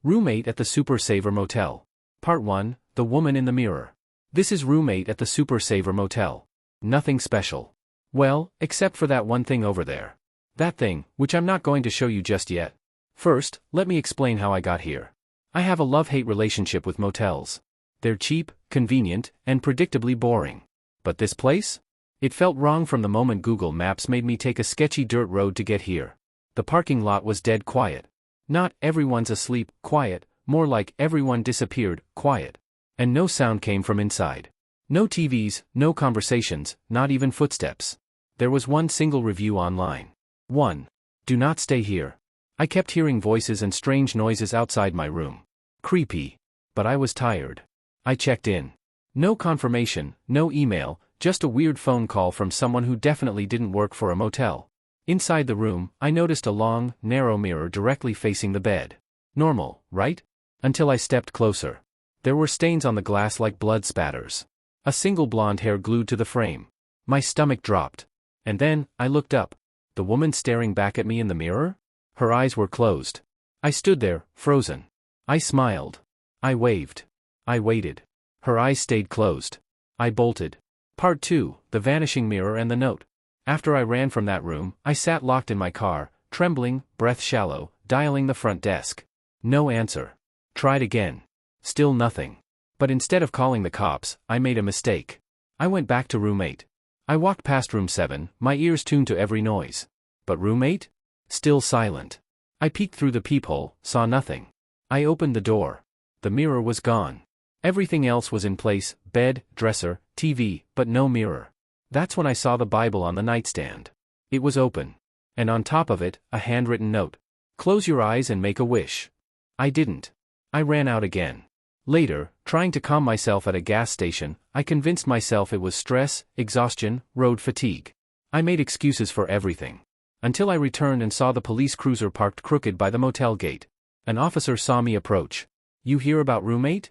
Roommate at the Super Saver Motel. Part 1, The Woman in the Mirror. This is Roommate at the Super Saver Motel. Nothing special. Well, except for that one thing over there. That thing, which I'm not going to show you just yet. First, let me explain how I got here. I have a love-hate relationship with motels. They're cheap, convenient, and predictably boring. But this place? It felt wrong from the moment Google Maps made me take a sketchy dirt road to get here. The parking lot was dead quiet. Not everyone's asleep, quiet, more like everyone disappeared, quiet. And no sound came from inside. No TVs, no conversations, not even footsteps. There was one single review online. 1. Do not stay here. I kept hearing voices and strange noises outside my room. Creepy. But I was tired. I checked in. No confirmation, no email, just a weird phone call from someone who definitely didn't work for a motel. Inside the room, I noticed a long, narrow mirror directly facing the bed. Normal, right? Until I stepped closer. There were stains on the glass like blood spatters. A single blonde hair glued to the frame. My stomach dropped. And then, I looked up. The woman staring back at me in the mirror? Her eyes were closed. I stood there, frozen. I smiled. I waved. I waited. Her eyes stayed closed. I bolted. Part 2, The Vanishing Mirror and the Note. After I ran from that room, I sat locked in my car, trembling, breath shallow, dialing the front desk. No answer. Tried again. Still nothing. But instead of calling the cops, I made a mistake. I went back to room 8. I walked past room 7, my ears tuned to every noise. But room 8? Still silent. I peeked through the peephole, saw nothing. I opened the door. The mirror was gone. Everything else was in place, bed, dresser, TV, but no mirror. That's when I saw the Bible on the nightstand. It was open. And on top of it, a handwritten note. Close your eyes and make a wish. I didn't. I ran out again. Later, trying to calm myself at a gas station, I convinced myself it was stress, exhaustion, road fatigue. I made excuses for everything. Until I returned and saw the police cruiser parked crooked by the motel gate. An officer saw me approach. You hear about roommate?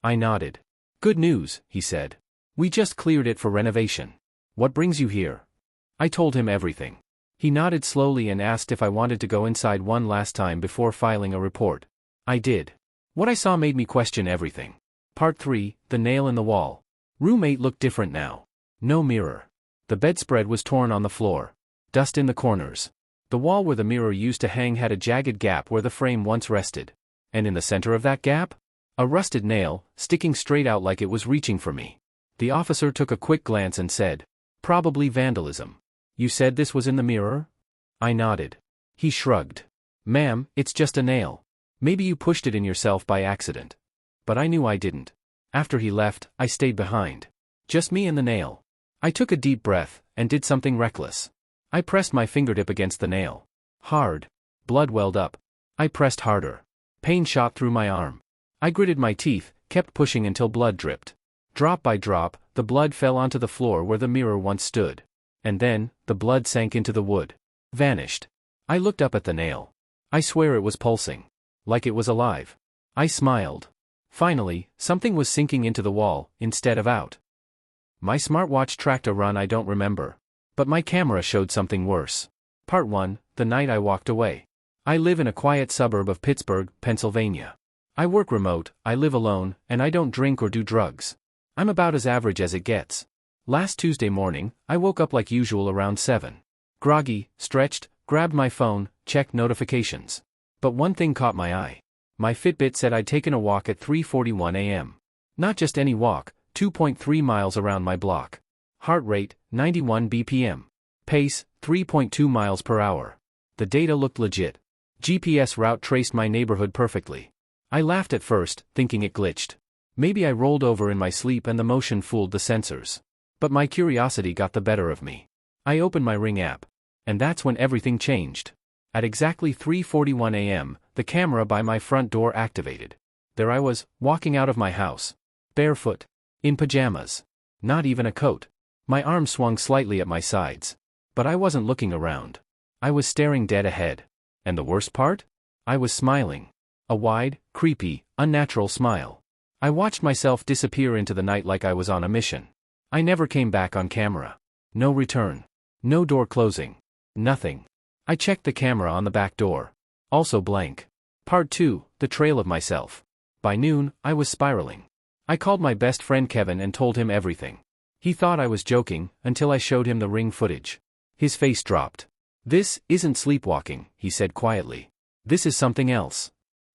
I nodded. Good news, he said. We just cleared it for renovation. What brings you here? I told him everything. He nodded slowly and asked if I wanted to go inside one last time before filing a report. I did. What I saw made me question everything. Part 3, The Nail in the Wall. Roommate looked different now. No mirror. The bedspread was torn on the floor. Dust in the corners. The wall where the mirror used to hang had a jagged gap where the frame once rested. And in the center of that gap? A rusted nail, sticking straight out like it was reaching for me. The officer took a quick glance and said, Probably vandalism. You said this was in the mirror? I nodded. He shrugged. Ma'am, it's just a nail. Maybe you pushed it in yourself by accident. But I knew I didn't. After he left, I stayed behind. Just me and the nail. I took a deep breath, and did something reckless. I pressed my fingertip against the nail. Hard. Blood welled up. I pressed harder. Pain shot through my arm. I gritted my teeth, kept pushing until blood dripped. Drop by drop, the blood fell onto the floor where the mirror once stood. And then, the blood sank into the wood. Vanished. I looked up at the nail. I swear it was pulsing. Like it was alive. I smiled. Finally, something was sinking into the wall, instead of out. My smartwatch tracked a run I don't remember. But my camera showed something worse. Part 1, The Night I Walked Away. I live in a quiet suburb of Pittsburgh, Pennsylvania. I work remote, I live alone, and I don't drink or do drugs. I'm about as average as it gets. Last Tuesday morning, I woke up like usual around 7. Groggy, stretched, grabbed my phone, checked notifications. But one thing caught my eye. My Fitbit said I'd taken a walk at 3:41 a.m. Not just any walk, 2.3 miles around my block. Heart rate, 91 BPM. Pace, 3.2 miles per hour. The data looked legit. GPS route traced my neighborhood perfectly. I laughed at first, thinking it glitched. Maybe I rolled over in my sleep and the motion fooled the sensors. But my curiosity got the better of me. I opened my Ring app. And that's when everything changed. At exactly 3:41 a.m., the camera by my front door activated. There I was, walking out of my house. Barefoot. In pajamas. Not even a coat. My arms swung slightly at my sides. But I wasn't looking around. I was staring dead ahead. And the worst part? I was smiling. A wide, creepy, unnatural smile. I watched myself disappear into the night like I was on a mission. I never came back on camera. No return. No door closing. Nothing. I checked the camera on the back door. Also blank. Part 2, The Trail of Myself. By noon, I was spiraling. I called my best friend Kevin and told him everything. He thought I was joking, until I showed him the ring footage. His face dropped. "This isn't sleepwalking," he said quietly. "This is something else."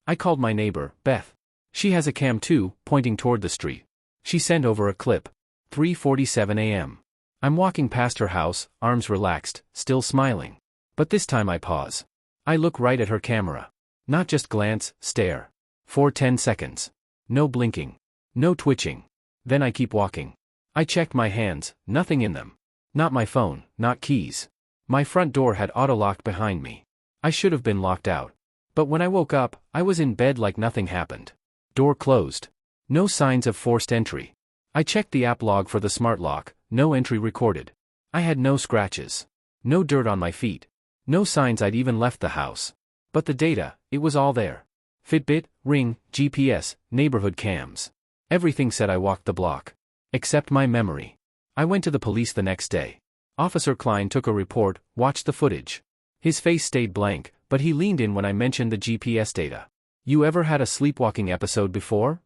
I called my neighbor, Beth. She has a cam too, pointing toward the street. She sent over a clip. 3:47 a.m. I'm walking past her house, arms relaxed, still smiling. But this time I pause. I look right at her camera. Not just glance, stare. For 10 seconds. No blinking. No twitching. Then I keep walking. I checked my hands, nothing in them. Not my phone, not keys. My front door had auto-locked behind me. I should have been locked out. But when I woke up, I was in bed like nothing happened. Door closed. No signs of forced entry. I checked the app log for the smart lock, no entry recorded. I had no scratches. No dirt on my feet. No signs I'd even left the house. But the data, it was all there. Fitbit, Ring, GPS, neighborhood cams. Everything said I walked the block. Except my memory. I went to the police the next day. Officer Klein took a report, watched the footage. His face stayed blank, but he leaned in when I mentioned the GPS data. "You ever had a sleepwalking episode before?"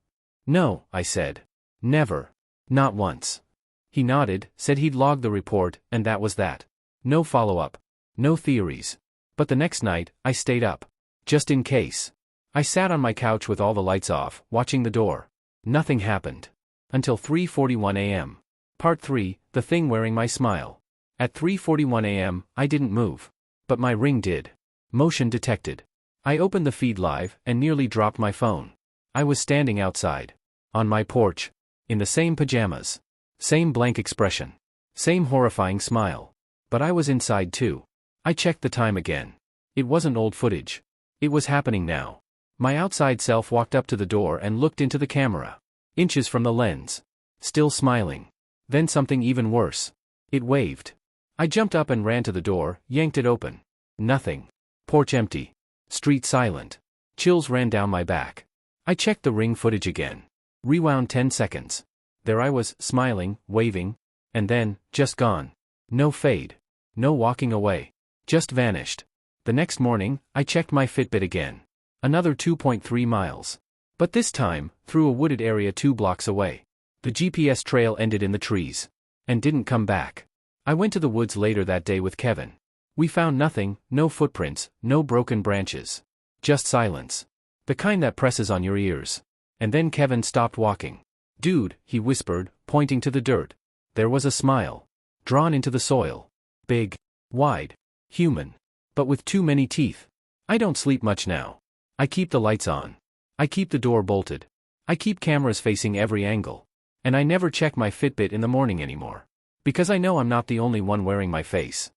"No," I said. "Never. Not once." He nodded, said he'd logged the report, and that was that. No follow-up. No theories. But the next night, I stayed up. Just in case. I sat on my couch with all the lights off, watching the door. Nothing happened. Until 3:41 a.m. Part 3, The Thing Wearing My Smile. At 3:41 a.m., I didn't move. But my ring did. Motion detected. I opened the feed live, and nearly dropped my phone. I was standing outside. On my porch. In the same pajamas. Same blank expression. Same horrifying smile. But I was inside too. I checked the time again. It wasn't old footage. It was happening now. My outside self walked up to the door and looked into the camera. Inches from the lens. Still smiling. Then something even worse. It waved. I jumped up and ran to the door, yanked it open. Nothing. Porch empty. Street silent. Chills ran down my back. I checked the ring footage again. Rewound 10 seconds. There I was, smiling, waving. And then, just gone. No fade. No walking away. Just vanished. The next morning, I checked my Fitbit again. Another 2.3 miles. But this time, through a wooded area 2 blocks away. The GPS trail ended in the trees. And didn't come back. I went to the woods later that day with Kevin. We found nothing, no footprints, no broken branches. Just silence. The kind that presses on your ears. And then Kevin stopped walking. "Dude," he whispered, pointing to the dirt. There was a smile. Drawn into the soil. Big. Wide. Human. But with too many teeth. I don't sleep much now. I keep the lights on. I keep the door bolted. I keep cameras facing every angle. And I never check my Fitbit in the morning anymore. Because I know I'm not the only one wearing my face.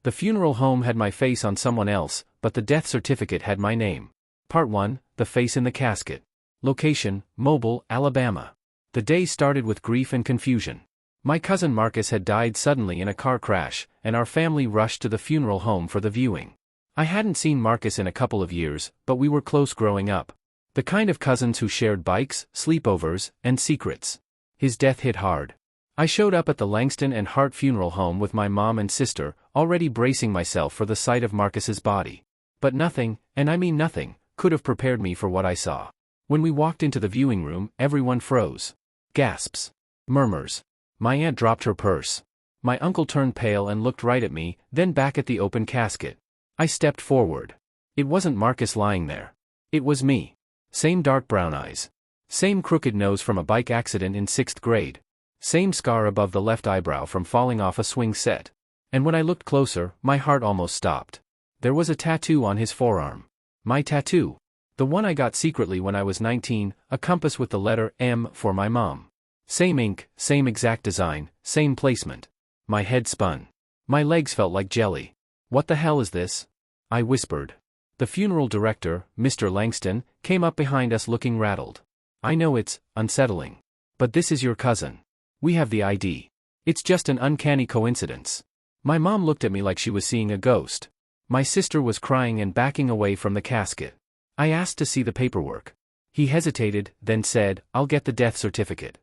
The funeral home had my face on someone else, but the death certificate had my name. Part 1, The Face in the Casket. Location, Mobile, Alabama. The day started with grief and confusion. My cousin Marcus had died suddenly in a car crash, and our family rushed to the funeral home for the viewing. I hadn't seen Marcus in a couple of years, but we were close growing up. The kind of cousins who shared bikes, sleepovers, and secrets. His death hit hard. I showed up at the Langston and Hart funeral home with my mom and sister, already bracing myself for the sight of Marcus's body. But nothing, and I mean nothing, could have prepared me for what I saw. When we walked into the viewing room, everyone froze. Gasps. Murmurs. My aunt dropped her purse. My uncle turned pale and looked right at me, then back at the open casket. I stepped forward. It wasn't Marcus lying there. It was me. Same dark brown eyes. Same crooked nose from a bike accident in 6th grade. Same scar above the left eyebrow from falling off a swing set. And when I looked closer, my heart almost stopped. There was a tattoo on his forearm. My tattoo. The one I got secretly when I was 19, a compass with the letter M for my mom. Same ink, same exact design, same placement. My head spun. My legs felt like jelly. "What the hell is this?" I whispered. The funeral director, Mr. Langston, came up behind us looking rattled. "I know it's unsettling. But this is your cousin. We have the ID. It's just an uncanny coincidence." My mom looked at me like she was seeing a ghost. My sister was crying and backing away from the casket. I asked to see the paperwork. He hesitated, then said, "I'll get the death certificate."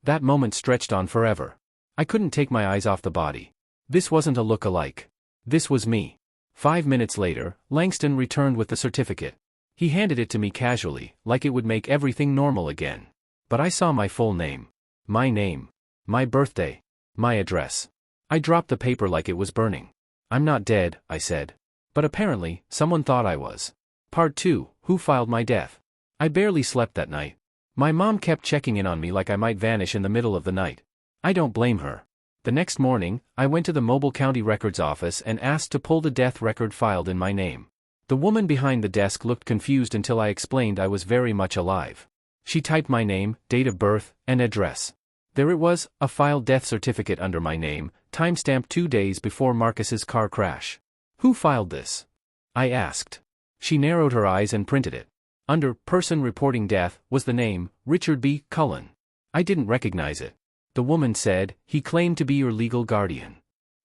That moment stretched on forever. I couldn't take my eyes off the body. This wasn't a look-alike. This was me. 5 minutes later, Langston returned with the certificate. He handed it to me casually, like it would make everything normal again. But I saw my full name. My birthday. My address. I dropped the paper like it was burning. I'm not dead, I said. But apparently, someone thought I was. Part 2, Who filed my death? I barely slept that night. My mom kept checking in on me like I might vanish in the middle of the night. I don't blame her. The next morning, I went to the Mobile County Records office and asked to pull the death record filed in my name. The woman behind the desk looked confused until I explained I was very much alive. She typed my name, date of birth, and address. There it was, a filed death certificate under my name, timestamped 2 days before Marcus's car crash. Who filed this? I asked. She narrowed her eyes and printed it. Under person reporting death was the name, Richard B. Cullen. I didn't recognize it. The woman said, he claimed to be your legal guardian.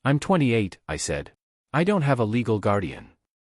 I'm 28, I said. I don't have a legal guardian.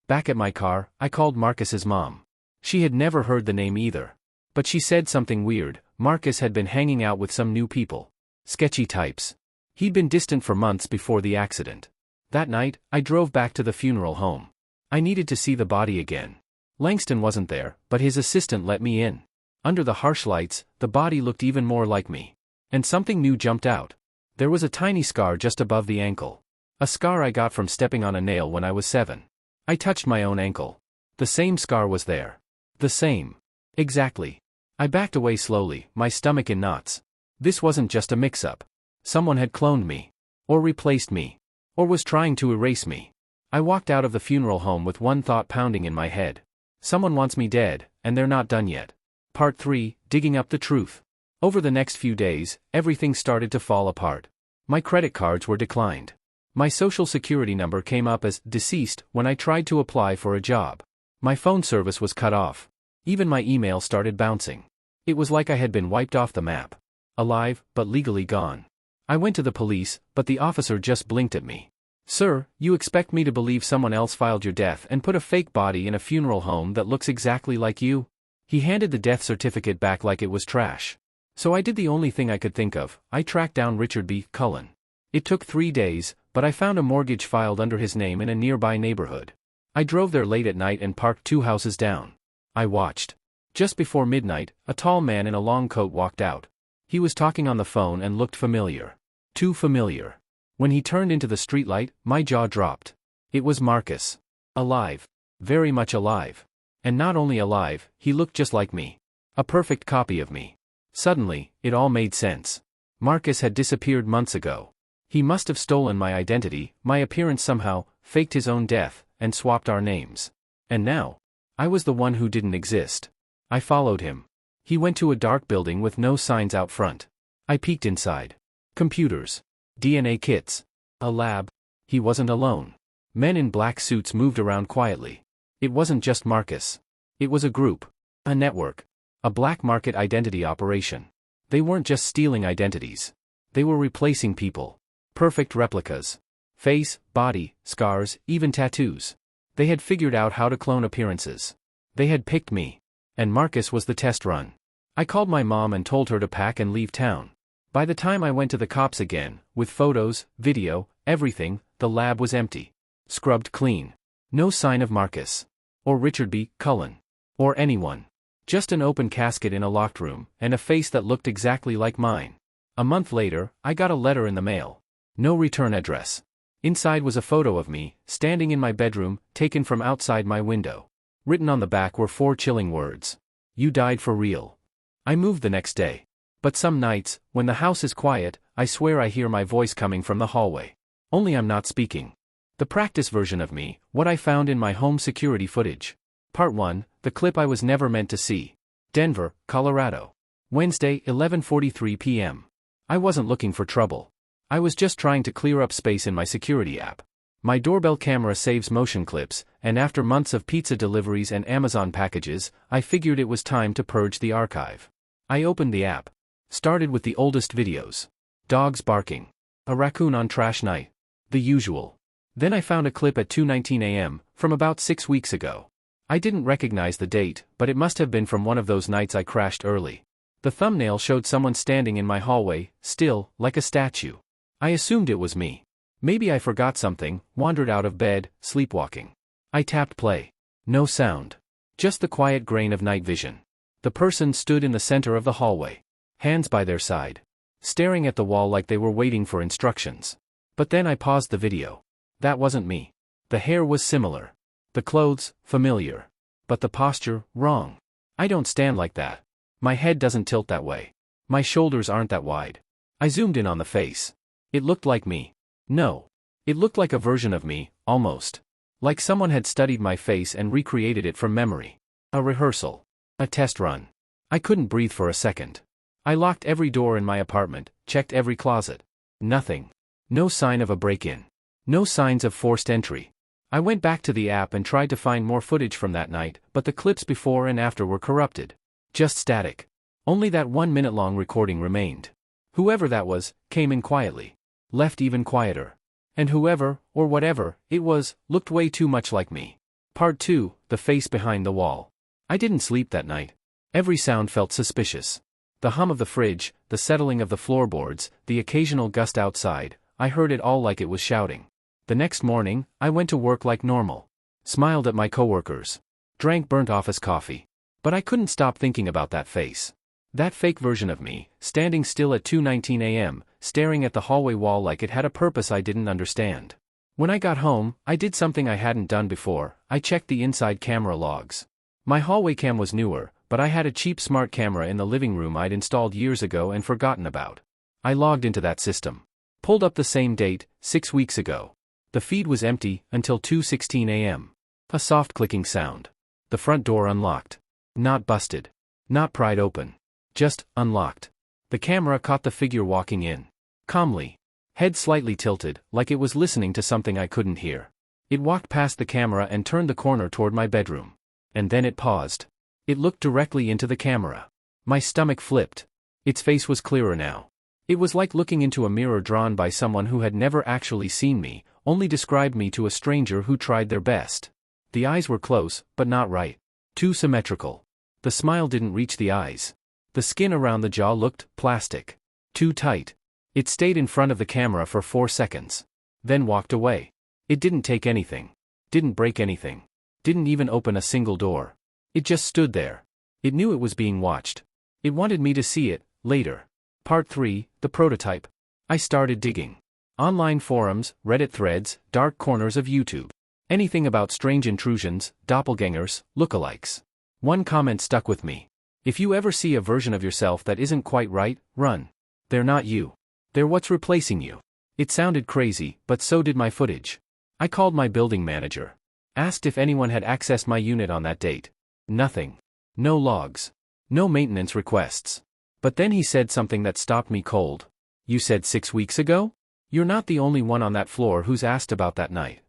Back at my car, I called Marcus's mom. She had never heard the name either. But she said something weird. Marcus had been hanging out with some new people. Sketchy types. He'd been distant for months before the accident. That night, I drove back to the funeral home. I needed to see the body again. Langston wasn't there, but his assistant let me in. Under the harsh lights, the body looked even more like me. And something new jumped out. There was a tiny scar just above the ankle. A scar I got from stepping on a nail when I was 7. I touched my own ankle. The same scar was there. The same. Exactly. I backed away slowly, my stomach in knots. This wasn't just a mix-up. Someone had cloned me. Or replaced me. Or was trying to erase me. I walked out of the funeral home with one thought pounding in my head. Someone wants me dead, and they're not done yet. Part 3, Digging Up the Truth. Over the next few days, everything started to fall apart. My credit cards were declined. My social security number came up as deceased when I tried to apply for a job. My phone service was cut off. Even my email started bouncing. It was like I had been wiped off the map. Alive, but legally gone. I went to the police, but the officer just blinked at me. Sir, you expect me to believe someone else filed your death and put a fake body in a funeral home that looks exactly like you? He handed the death certificate back like it was trash. So I did the only thing I could think of. I tracked down Richard B. Cullen. It took 3 days, but I found a mortgage filed under his name in a nearby neighborhood. I drove there late at night and parked 2 houses down. I watched. Just before midnight, a tall man in a long coat walked out. He was talking on the phone and looked familiar. Too familiar. When he turned into the streetlight, my jaw dropped. It was Marcus. Alive. Very much alive. And not only alive, he looked just like me. A perfect copy of me. Suddenly, it all made sense. Marcus had disappeared months ago. He must have stolen my identity, my appearance somehow, faked his own death, and swapped our names. And now, I was the one who didn't exist. I followed him. He went to a dark building with no signs out front. I peeked inside. Computers. DNA kits. A lab. He wasn't alone. Men in black suits moved around quietly. It wasn't just Marcus. It was a group. A network. A black market identity operation. They weren't just stealing identities. They were replacing people. Perfect replicas. Face, body, scars, even tattoos. They had figured out how to clone appearances. They had picked me. And Marcus was the test run. I called my mom and told her to pack and leave town. By the time I went to the cops again, with photos, video, everything, the lab was empty. Scrubbed clean. No sign of Marcus. Or Richard B. Cullen. Or anyone. Just an open casket in a locked room, and a face that looked exactly like mine. A month later, I got a letter in the mail. No return address. Inside was a photo of me, standing in my bedroom, taken from outside my window. Written on the back were 4 chilling words. You died for real. I moved the next day. But some nights, when the house is quiet, I swear I hear my voice coming from the hallway. Only I'm not speaking. The practice version of me, what I found in my home security footage. Part 1, the clip I was never meant to see. Denver, Colorado. Wednesday, 11:43 p.m. I wasn't looking for trouble. I was just trying to clear up space in my security app. My doorbell camera saves motion clips, and after months of pizza deliveries and Amazon packages, I figured it was time to purge the archive. I opened the app. Started with the oldest videos. Dogs barking. A raccoon on trash night. The usual. Then I found a clip at 2:19 a.m., from about 6 weeks ago. I didn't recognize the date, but it must have been from one of those nights I crashed early. The thumbnail showed someone standing in my hallway, still, like a statue. I assumed it was me. Maybe I forgot something, wandered out of bed, sleepwalking. I tapped play. No sound. Just the quiet grain of night vision. The person stood in the center of the hallway, hands by their side, staring at the wall like they were waiting for instructions. But then I paused the video. That wasn't me. The hair was similar. The clothes, familiar. But the posture, wrong. I don't stand like that. My head doesn't tilt that way. My shoulders aren't that wide. I zoomed in on the face. It looked like me. No. It looked like a version of me, almost. Like someone had studied my face and recreated it from memory. A rehearsal. A test run. I couldn't breathe for a second. I locked every door in my apartment, checked every closet. Nothing. No sign of a break-in. No signs of forced entry. I went back to the app and tried to find more footage from that night, but the clips before and after were corrupted. Just static. Only that 1-minute-long recording remained. Whoever that was, came in quietly. Left even quieter. And whoever, or whatever, it was, looked way too much like me. Part 2, the face behind the wall. I didn't sleep that night. Every sound felt suspicious. The hum of the fridge, the settling of the floorboards, the occasional gust outside, I heard it all like it was shouting. The next morning, I went to work like normal. Smiled at my coworkers. Drank burnt office coffee. But I couldn't stop thinking about that face. That fake version of me, standing still at 2:19 a.m., staring at the hallway wall like it had a purpose I didn't understand. When I got home, I did something I hadn't done before. I checked the inside camera logs. My hallway cam was newer, but I had a cheap smart camera in the living room I'd installed years ago and forgotten about. I logged into that system. Pulled up the same date, 6 weeks ago. The feed was empty until 2:16 a.m. A soft clicking sound. The front door unlocked. Not busted. Not pried open. Just unlocked. The camera caught the figure walking in. Calmly. Head slightly tilted, like it was listening to something I couldn't hear. It walked past the camera and turned the corner toward my bedroom. And then it paused. It looked directly into the camera. My stomach flipped. Its face was clearer now. It was like looking into a mirror drawn by someone who had never actually seen me, only described me to a stranger who tried their best. The eyes were close, but not right. Too symmetrical. The smile didn't reach the eyes. The skin around the jaw looked plastic. Too tight. It stayed in front of the camera for 4 seconds. Then walked away. It didn't take anything. Didn't break anything. Didn't even open a single door. It just stood there. It knew it was being watched. It wanted me to see it, later. Part 3, the prototype. I started digging. Online forums, Reddit threads, dark corners of YouTube. Anything about strange intrusions, doppelgangers, lookalikes. One comment stuck with me. If you ever see a version of yourself that isn't quite right, run. They're not you. They're what's replacing you. It sounded crazy, but so did my footage. I called my building manager. Asked if anyone had accessed my unit on that date. Nothing. No logs. No maintenance requests. But then he said something that stopped me cold. You said 6 weeks ago? You're not the only one on that floor who's asked about that night.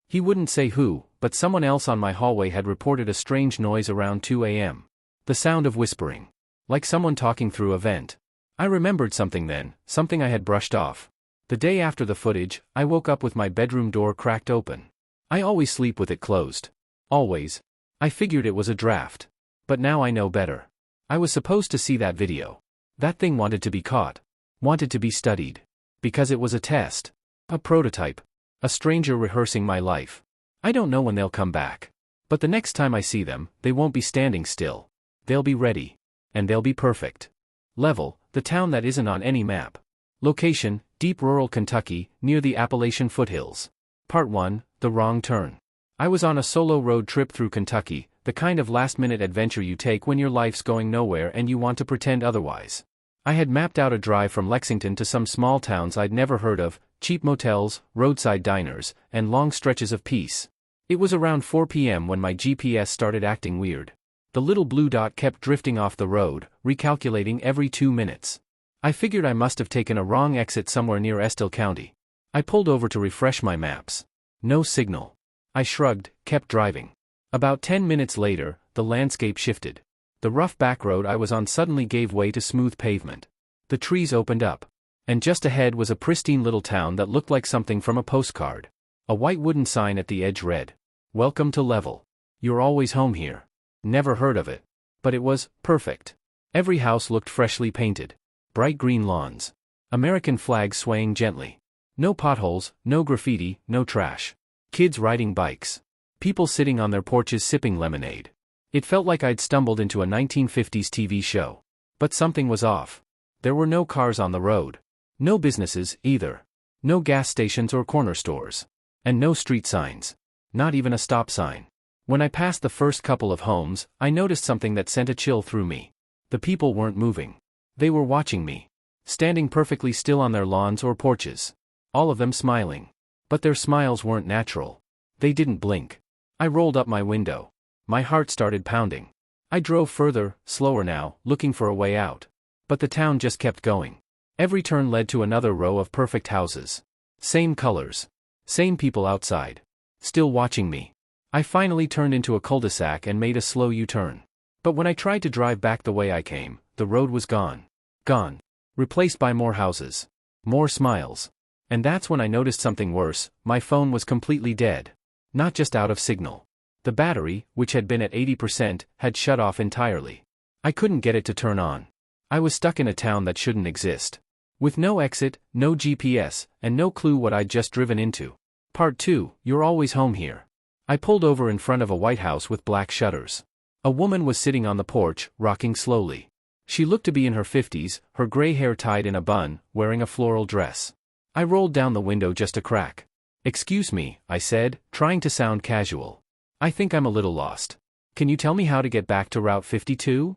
He wouldn't say who, but someone else on my hallway had reported a strange noise around 2 a.m. The sound of whispering. Like someone talking through a vent. I remembered something then, something I had brushed off. The day after the footage, I woke up with my bedroom door cracked open. I always sleep with it closed. Always. I figured it was a draft. But now I know better. I was supposed to see that video. That thing wanted to be caught. Wanted to be studied. Because it was a test. A prototype. A stranger rehearsing my life. I don't know when they'll come back. But the next time I see them, they won't be standing still. They'll be ready. And they'll be perfect. Level, the town that isn't on any map. Location, deep rural Kentucky, near the Appalachian foothills. Part 1, the wrong turn. I was on a solo road trip through Kentucky, the kind of last-minute adventure you take when your life's going nowhere and you want to pretend otherwise. I had mapped out a drive from Lexington to some small towns I'd never heard of, cheap motels, roadside diners, and long stretches of peace. It was around 4 p.m. when my GPS started acting weird. The little blue dot kept drifting off the road, recalculating every 2 minutes. I figured I must have taken a wrong exit somewhere near Estill County. I pulled over to refresh my maps. No signal. I shrugged, kept driving. About 10 minutes later, the landscape shifted. The rough back road I was on suddenly gave way to smooth pavement. The trees opened up. And just ahead was a pristine little town that looked like something from a postcard. A white wooden sign at the edge read, "Welcome to Level. You're always home here." Never heard of it. But it was perfect. Every house looked freshly painted. Bright green lawns. American flags swaying gently. No potholes, no graffiti, no trash. Kids riding bikes. People sitting on their porches sipping lemonade. It felt like I'd stumbled into a 1950s TV show. But something was off. There were no cars on the road. No businesses, either. No gas stations or corner stores. And no street signs. Not even a stop sign. When I passed the first couple of homes, I noticed something that sent a chill through me. The people weren't moving. They were watching me. Standing perfectly still on their lawns or porches. All of them smiling. But their smiles weren't natural. They didn't blink. I rolled up my window. My heart started pounding. I drove further, slower now, looking for a way out. But the town just kept going. Every turn led to another row of perfect houses. Same colors. Same people outside. Still watching me. I finally turned into a cul-de-sac and made a slow U-turn. But when I tried to drive back the way I came, the road was gone. Gone. Replaced by more houses. More smiles. And that's when I noticed something worse. My phone was completely dead. Not just out of signal. The battery, which had been at 80%, had shut off entirely. I couldn't get it to turn on. I was stuck in a town that shouldn't exist. With no exit, no GPS, and no clue what I'd just driven into. Part 2, You're Always Home Here. I pulled over in front of a white house with black shutters. A woman was sitting on the porch, rocking slowly. She looked to be in her 50s, her gray hair tied in a bun, wearing a floral dress. I rolled down the window just a crack. "Excuse me," I said, trying to sound casual. "I think I'm a little lost. Can you tell me how to get back to Route 52?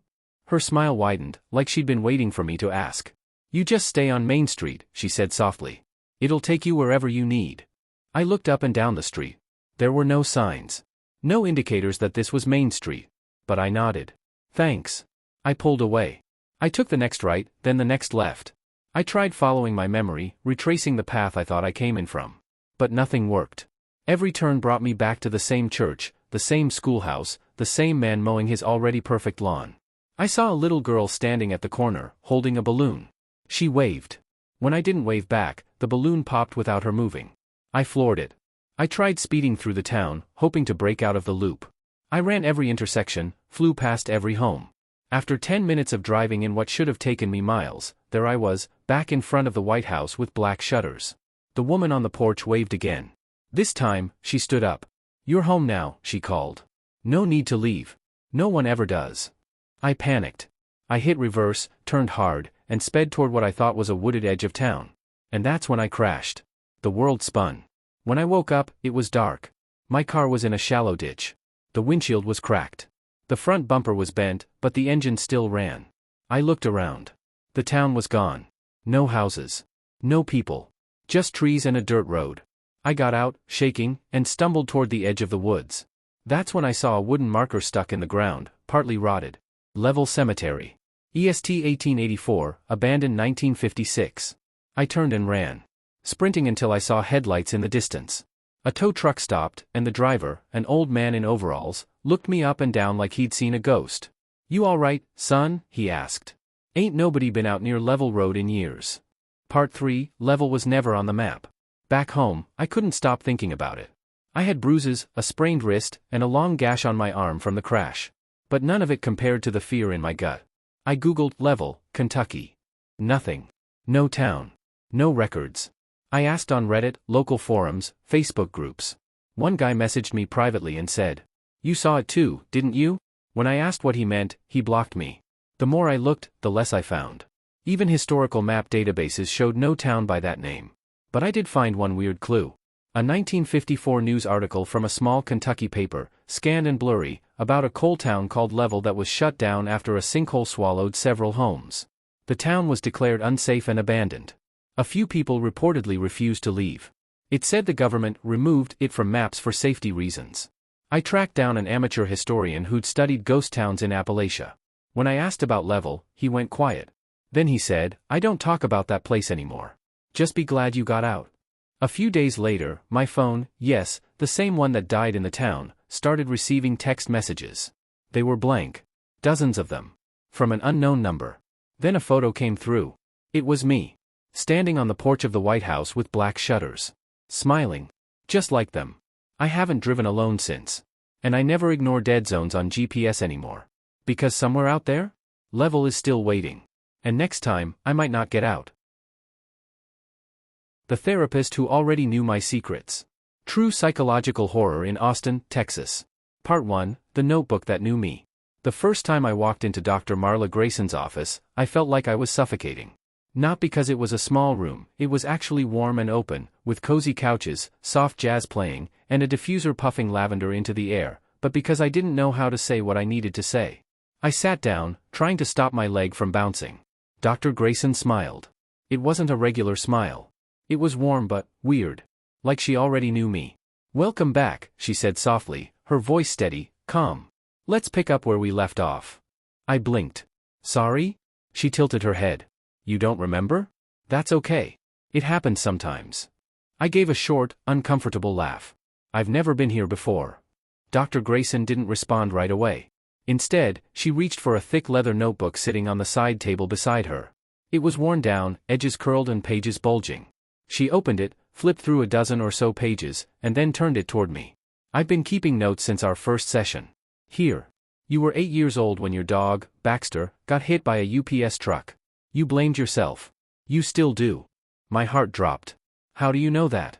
Her smile widened, like she'd been waiting for me to ask. "You just stay on Main Street," she said softly. "It'll take you wherever you need." I looked up and down the street. There were no signs. No indicators that this was Main Street. But I nodded. "Thanks." I pulled away. I took the next right, then the next left. I tried following my memory, retracing the path I thought I came in from. But nothing worked. Every turn brought me back to the same church, the same schoolhouse, the same man mowing his already perfect lawn. I saw a little girl standing at the corner, holding a balloon. She waved. When I didn't wave back, the balloon popped without her moving. I floored it. I tried speeding through the town, hoping to break out of the loop. I ran every intersection, flew past every home. After 10 minutes of driving in what should have taken me miles, there I was, back in front of the White House with black shutters. The woman on the porch waved again. This time, she stood up. "You're home now," she called. "No need to leave. No one ever does." I panicked. I hit reverse, turned hard, and sped toward what I thought was a wooded edge of town. And that's when I crashed. The world spun. When I woke up, it was dark. My car was in a shallow ditch. The windshield was cracked. The front bumper was bent, but the engine still ran. I looked around. The town was gone. No houses. No people. Just trees and a dirt road. I got out, shaking, and stumbled toward the edge of the woods. That's when I saw a wooden marker stuck in the ground, partly rotted. Level Cemetery. EST 1884, abandoned 1956. I turned and ran. Sprinting until I saw headlights in the distance. A tow truck stopped, and the driver, an old man in overalls, looked me up and down like he'd seen a ghost. "You all right, son?" he asked. "Ain't nobody been out near Level Road in years." Part 3, Level was never on the map. Back home, I couldn't stop thinking about it. I had bruises, a sprained wrist, and a long gash on my arm from the crash. But none of it compared to the fear in my gut. I googled Level, Kentucky. Nothing. No town. No records. I asked on Reddit, local forums, Facebook groups. One guy messaged me privately and said, "You saw it too, didn't you?" When I asked what he meant, he blocked me. The more I looked, the less I found. Even historical map databases showed no town by that name. But I did find one weird clue. A 1954 news article from a small Kentucky paper, scanned and blurry, about a coal town called Level that was shut down after a sinkhole swallowed several homes. The town was declared unsafe and abandoned. A few people reportedly refused to leave. It said the government removed it from maps for safety reasons. I tracked down an amateur historian who'd studied ghost towns in Appalachia. When I asked about Level, he went quiet. Then he said, "I don't talk about that place anymore. Just be glad you got out." A few days later, my phone, yes, the same one that died in the town, started receiving text messages. They were blank. Dozens of them. From an unknown number. Then a photo came through. It was me. Standing on the porch of the White House with black shutters. Smiling. Just like them. I haven't driven alone since. And I never ignore dead zones on GPS anymore. Because somewhere out there, Level is still waiting. And next time, I might not get out. The therapist who already knew my secrets. True psychological horror in Austin, Texas. Part 1, The The notebook that knew me. The first time I walked into Dr. Marla Grayson's office, I felt like I was suffocating. Not because it was a small room, it was actually warm and open, with cozy couches, soft jazz playing, and a diffuser puffing lavender into the air, but because I didn't know how to say what I needed to say. I sat down, trying to stop my leg from bouncing. Dr. Grayson smiled. It wasn't a regular smile. It was warm but weird. Like she already knew me. "Welcome back," she said softly, her voice steady, calm. "Let's pick up where we left off." I blinked. "Sorry?" She tilted her head. "You don't remember? That's okay. It happens sometimes." I gave a short, uncomfortable laugh. "I've never been here before." Dr. Grayson didn't respond right away. Instead, she reached for a thick leather notebook sitting on the side table beside her. It was worn down, edges curled and pages bulging. She opened it, flipped through a dozen or so pages, and then turned it toward me. "I've been keeping notes since our first session. Here. You were 8 years old when your dog, Baxter, got hit by a UPS truck. You blamed yourself. You still do." My heart dropped. "How do you know that?"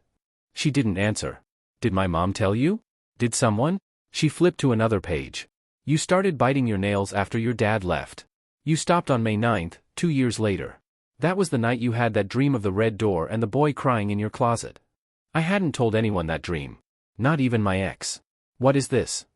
She didn't answer. "Did my mom tell you? Did someone?" She flipped to another page. "You started biting your nails after your dad left. You stopped on May 9th, 2 years later. That was the night you had that dream of the red door and the boy crying in your closet." I hadn't told anyone that dream. Not even my ex. "What is this?"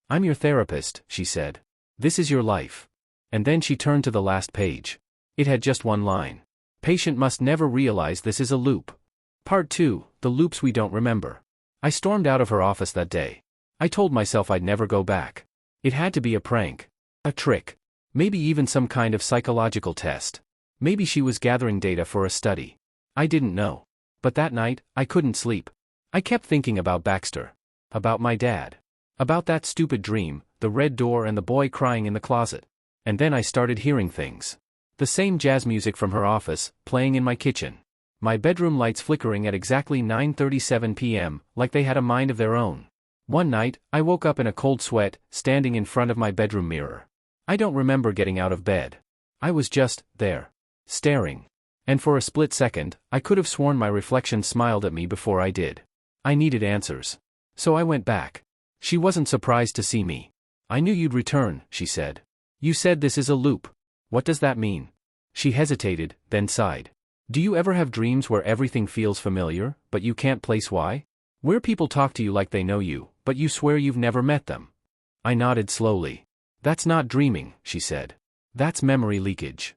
"I'm your therapist," she said. "This is your life." And then she turned to the last page. It had just one line. "Patient must never realize this is a loop. Part 2, the loops we don't remember." I stormed out of her office that day. I told myself I'd never go back. It had to be a prank. A trick. Maybe even some kind of psychological test. Maybe she was gathering data for a study. I didn't know. But that night, I couldn't sleep. I kept thinking about Baxter. About my dad. About that stupid dream, the red door and the boy crying in the closet. And then I started hearing things. The same jazz music from her office, playing in my kitchen. My bedroom lights flickering at exactly 9:37 p.m., like they had a mind of their own. One night, I woke up in a cold sweat, standing in front of my bedroom mirror. I don't remember getting out of bed. I was just there. Staring. And for a split second, I could have sworn my reflection smiled at me before I did. I needed answers. So I went back. She wasn't surprised to see me. "I knew you'd return," she said. "You said this is a loop. What does that mean?" She hesitated, then sighed. "Do you ever have dreams where everything feels familiar, but you can't place why? Where people talk to you like they know you, but you swear you've never met them?" I nodded slowly. "That's not dreaming," she said. "That's memory leakage."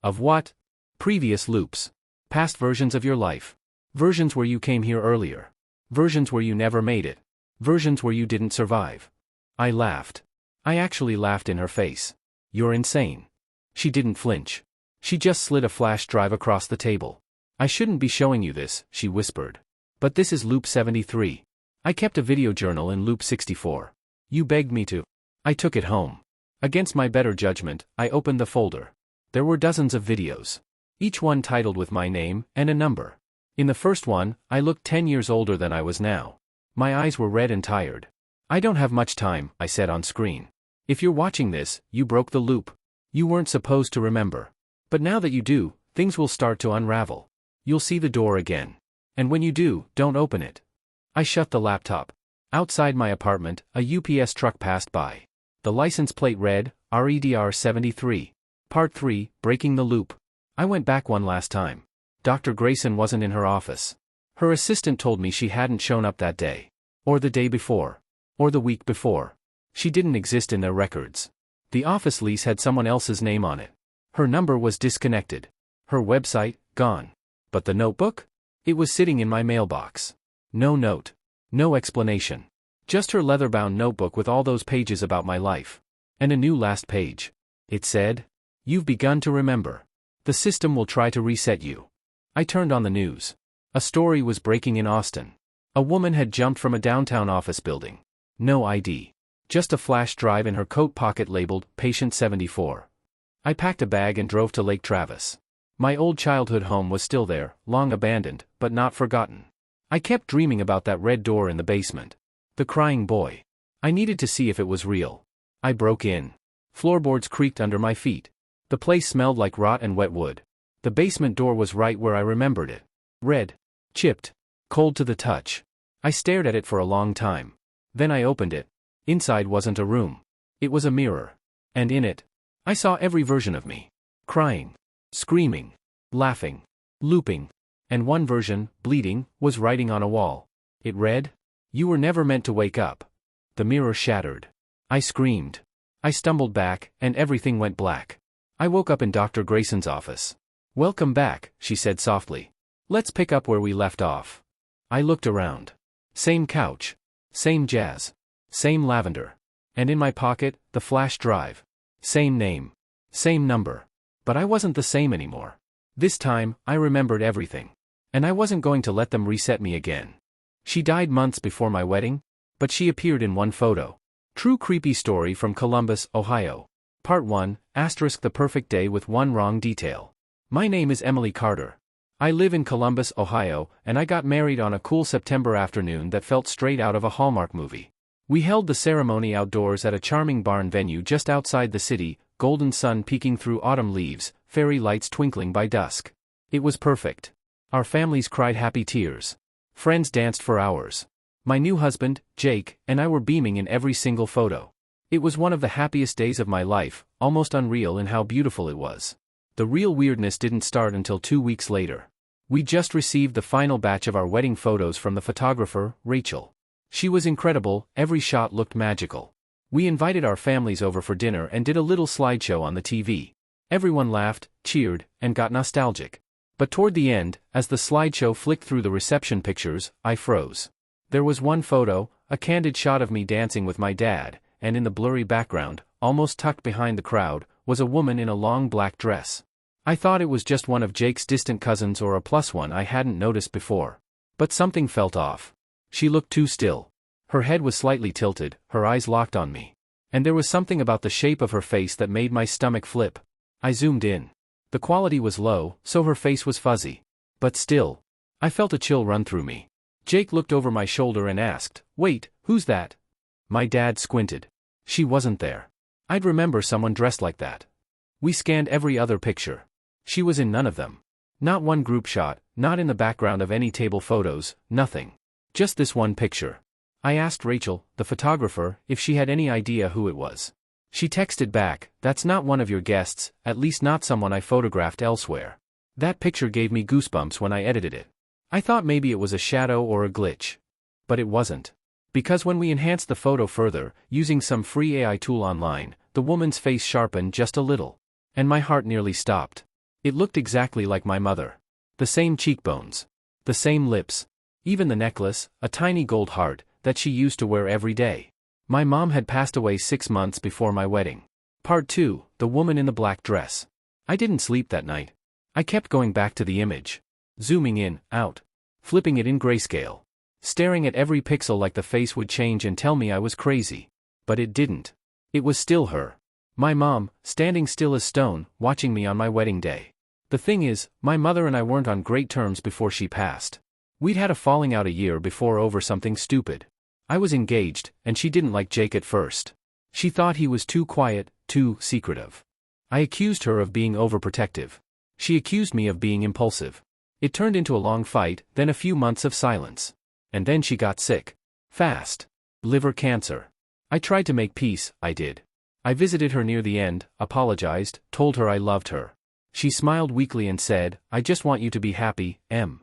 "Of what?" "Previous loops. Past versions of your life. Versions where you came here earlier. Versions where you never made it. Versions where you didn't survive." I laughed. I actually laughed in her face. "You're insane." She didn't flinch. She just slid a flash drive across the table. "I shouldn't be showing you this," she whispered. "But this is loop 73. I kept a video journal in loop 64. You begged me to." I took it home. Against my better judgment, I opened the folder. There were dozens of videos. Each one titled with my name and a number. In the first one, I looked 10 years older than I was now. My eyes were red and tired. "I don't have much time," I said on screen. "If you're watching this, you broke the loop. You weren't supposed to remember. But now that you do, things will start to unravel. You'll see the door again. And when you do, don't open it." I shut the laptop. Outside my apartment, a UPS truck passed by. The license plate read, REDR 73. Part 3, Breaking the Loop. I went back one last time. Dr. Grayson wasn't in her office. Her assistant told me she hadn't shown up that day. Or the day before. Or the week before. She didn't exist in their records. The office lease had someone else's name on it. Her number was disconnected. Her website, gone. But the notebook? It was sitting in my mailbox. No note. No explanation. Just her leather-bound notebook with all those pages about my life. And a new last page. It said, "You've begun to remember. The system will try to reset you." I turned on the news. A story was breaking in Austin. A woman had jumped from a downtown office building. No ID. Just a flash drive in her coat pocket labeled, Patient 74. I packed a bag and drove to Lake Travis. My old childhood home was still there, long abandoned, but not forgotten. I kept dreaming about that red door in the basement. The crying boy. I needed to see if it was real. I broke in. Floorboards creaked under my feet. The place smelled like rot and wet wood. The basement door was right where I remembered it. Red. Chipped. Cold to the touch. I stared at it for a long time. Then I opened it. Inside wasn't a room. It was a mirror. And in it, I saw every version of me. Crying, screaming, laughing, looping. And one version, bleeding, was writing on a wall. It read, "You were never meant to wake up." The mirror shattered. I screamed. I stumbled back, and everything went black. I woke up in Dr. Grayson's office. "Welcome back," she said softly. "Let's pick up where we left off." I looked around. Same couch. Same jazz. Same lavender. And in my pocket, the flash drive. Same name. Same number. But I wasn't the same anymore. This time, I remembered everything. And I wasn't going to let them reset me again. She died months before my wedding, but she appeared in one photo. True creepy story from Columbus, Ohio. Part 1, the perfect day with one wrong detail. My name is Emily Carter. I live in Columbus, Ohio, and I got married on a cool September afternoon that felt straight out of a Hallmark movie. We held the ceremony outdoors at a charming barn venue just outside the city, golden sun peeking through autumn leaves, fairy lights twinkling by dusk. It was perfect. Our families cried happy tears. Friends danced for hours. My new husband, Jake, and I were beaming in every single photo. It was one of the happiest days of my life, almost unreal in how beautiful it was. The real weirdness didn't start until 2 weeks later. We just received the final batch of our wedding photos from the photographer, Rachel. She was incredible, every shot looked magical. We invited our families over for dinner and did a little slideshow on the TV. Everyone laughed, cheered, and got nostalgic. But toward the end, as the slideshow flicked through the reception pictures, I froze. There was one photo, a candid shot of me dancing with my dad, and in the blurry background, almost tucked behind the crowd, was a woman in a long black dress. I thought it was just one of Jake's distant cousins or a plus one I hadn't noticed before. But something felt off. She looked too still. Her head was slightly tilted, her eyes locked on me. And there was something about the shape of her face that made my stomach flip. I zoomed in. The quality was low, so her face was fuzzy. But still, I felt a chill run through me. Jake looked over my shoulder and asked, "Wait, who's that?" My dad squinted. She wasn't there. I'd remember someone dressed like that. We scanned every other picture. She was in none of them. Not one group shot, not in the background of any table photos, nothing. Just this one picture. I asked Rachel, the photographer, if she had any idea who it was. She texted back, "That's not one of your guests, at least not someone I photographed elsewhere." That picture gave me goosebumps when I edited it. I thought maybe it was a shadow or a glitch. But it wasn't. Because when we enhanced the photo further, using some free AI tool online, the woman's face sharpened just a little. And my heart nearly stopped. It looked exactly like my mother. The same cheekbones. The same lips. Even the necklace, a tiny gold heart, that she used to wear every day. My mom had passed away 6 months before my wedding. Part 2, the woman in the black dress. I didn't sleep that night. I kept going back to the image. Zooming in, out. Flipping it in grayscale. Staring at every pixel like the face would change and tell me I was crazy. But it didn't. It was still her. My mom, standing still as stone, watching me on my wedding day. The thing is, my mother and I weren't on great terms before she passed. We'd had a falling out a year before over something stupid. I was engaged, and she didn't like Jake at first. She thought he was too quiet, too secretive. I accused her of being overprotective. She accused me of being impulsive. It turned into a long fight, then a few months of silence. And then she got sick. Fast. Liver cancer. I tried to make peace, I did. I visited her near the end, apologized, told her I loved her. She smiled weakly and said, "I just want you to be happy, Em."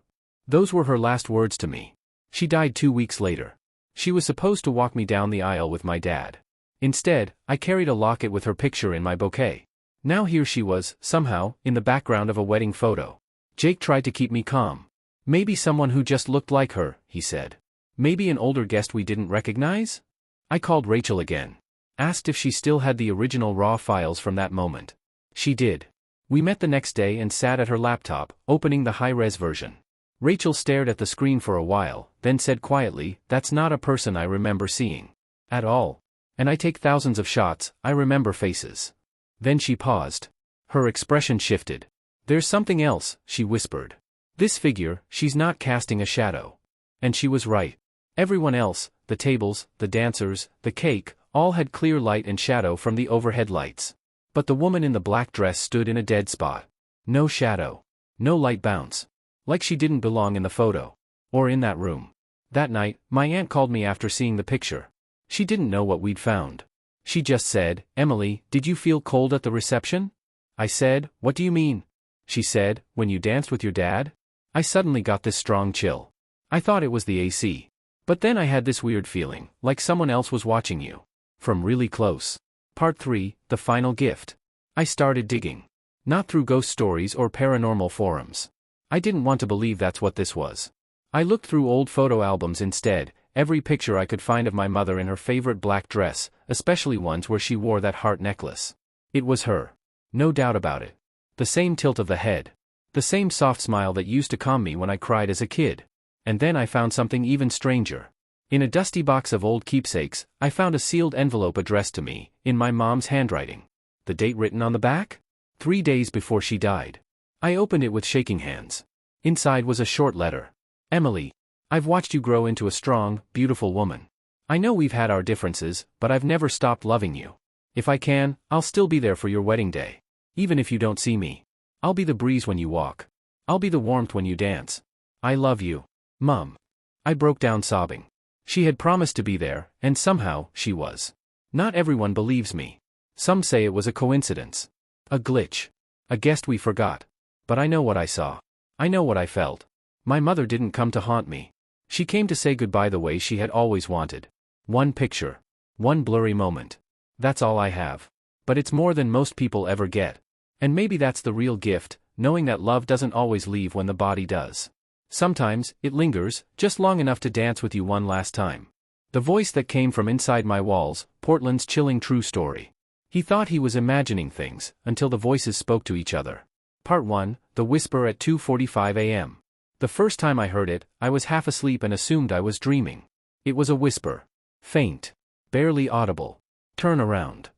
Those were her last words to me. She died 2 weeks later. She was supposed to walk me down the aisle with my dad. Instead, I carried a locket with her picture in my bouquet. Now here she was, somehow, in the background of a wedding photo. Jake tried to keep me calm. "Maybe someone who just looked like her," he said. "Maybe an older guest we didn't recognize?" I called Rachel again. Asked if she still had the original raw files from that moment. She did. We met the next day and sat at her laptop, opening the high-res version. Rachel stared at the screen for a while, then said quietly, "That's not a person I remember seeing. At all. And I take thousands of shots, I remember faces." Then she paused. Her expression shifted. "There's something else," she whispered. "This figure, she's not casting a shadow." And she was right. Everyone else, the tables, the dancers, the cake, all had clear light and shadow from the overhead lights. But the woman in the black dress stood in a dead spot. No shadow. No light bounce. Like she didn't belong in the photo. Or in that room. That night, my aunt called me after seeing the picture. She didn't know what we'd found. She just said, "Emily, did you feel cold at the reception?" I said, "What do you mean?" She said, "When you danced with your dad?" I suddenly got this strong chill. I thought it was the AC. But then I had this weird feeling, like someone else was watching you. From really close. Part 3, The Final Gift. I started digging. Not through ghost stories or paranormal forums. I didn't want to believe that's what this was. I looked through old photo albums instead, every picture I could find of my mother in her favorite black dress, especially ones where she wore that heart necklace. It was her. No doubt about it. The same tilt of the head. The same soft smile that used to calm me when I cried as a kid. And then I found something even stranger. In a dusty box of old keepsakes, I found a sealed envelope addressed to me, in my mom's handwriting. The date written on the back? 3 days before she died. I opened it with shaking hands. Inside was a short letter. "Emily, I've watched you grow into a strong, beautiful woman. I know we've had our differences, but I've never stopped loving you. If I can, I'll still be there for your wedding day. Even if you don't see me. I'll be the breeze when you walk. I'll be the warmth when you dance. I love you, Mom." I broke down sobbing. She had promised to be there, and somehow, she was. Not everyone believes me. Some say it was a coincidence. A glitch. A guest we forgot. But I know what I saw. I know what I felt. My mother didn't come to haunt me. She came to say goodbye the way she had always wanted. One picture. One blurry moment. That's all I have. But it's more than most people ever get. And maybe that's the real gift, knowing that love doesn't always leave when the body does. Sometimes, it lingers, just long enough to dance with you one last time. The voice that came from inside my walls, Portland's chilling true story. He thought he was imagining things, until the voices spoke to each other. Part 1, The Whisper at 2:45 a.m. The first time I heard it, I was half asleep and assumed I was dreaming. It was a whisper. Faint. Barely audible. "Turn around."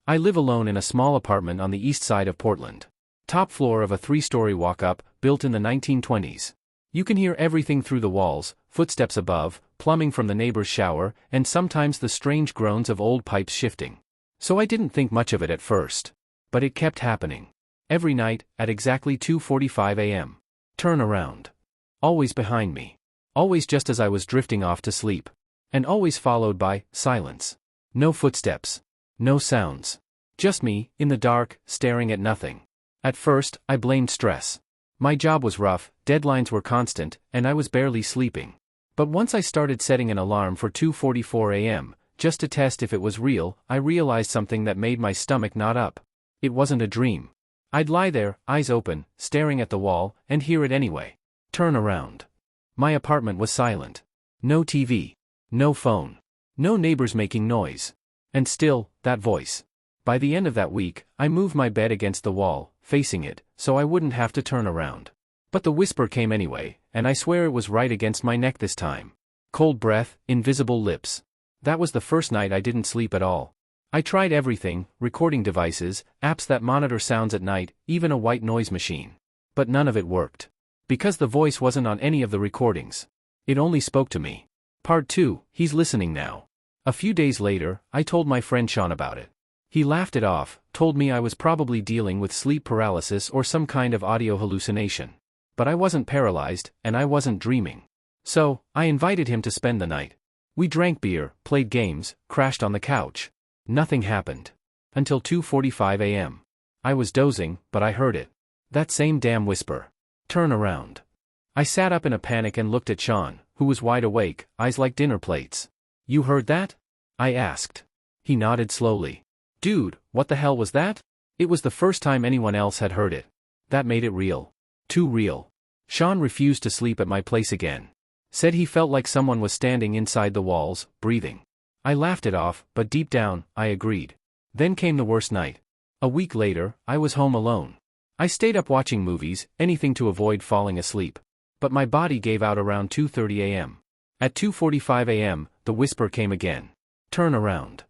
I live alone in a small apartment on the east side of Portland. Top floor of a 3-story walk-up, built in the 1920s. You can hear everything through the walls, footsteps above, plumbing from the neighbor's shower, and sometimes the strange groans of old pipes shifting. So I didn't think much of it at first. But it kept happening. Every night, at exactly 2:45 a.m. Turn around. Always behind me. Always just as I was drifting off to sleep. And always followed by silence. No footsteps. No sounds. Just me, in the dark, staring at nothing. At first, I blamed stress. My job was rough, deadlines were constant, and I was barely sleeping. But once I started setting an alarm for 2:44 a.m., just to test if it was real, I realized something that made my stomach knot up. It wasn't a dream. I'd lie there, eyes open, staring at the wall, and hear it anyway. Turn around. My apartment was silent. No TV. No phone. No neighbors making noise. And still, that voice. By the end of that week, I moved my bed against the wall, facing it, so I wouldn't have to turn around. But the whisper came anyway, and I swear it was right against my neck this time. Cold breath, invisible lips. That was the first night I didn't sleep at all. I tried everything, recording devices, apps that monitor sounds at night, even a white noise machine. But none of it worked. Because the voice wasn't on any of the recordings. It only spoke to me. Part 2, He's listening now. A few days later, I told my friend Sean about it. He laughed it off, told me I was probably dealing with sleep paralysis or some kind of audio hallucination. But I wasn't paralyzed, and I wasn't dreaming. So, I invited him to spend the night. We drank beer, played games, crashed on the couch. Nothing happened. Until 2:45 a.m. I was dozing, but I heard it. That same damn whisper. Turn around. I sat up in a panic and looked at Sean, who was wide awake, eyes like dinner plates. "You heard that?" I asked. He nodded slowly. "Dude, what the hell was that?" It was the first time anyone else had heard it. That made it real. Too real. Sean refused to sleep at my place again. Said he felt like someone was standing inside the walls, breathing. I laughed it off, but deep down, I agreed. Then came the worst night. A week later, I was home alone. I stayed up watching movies, anything to avoid falling asleep. But my body gave out around 2:30 a.m. At 2:45 a.m., the whisper came again. Turn around.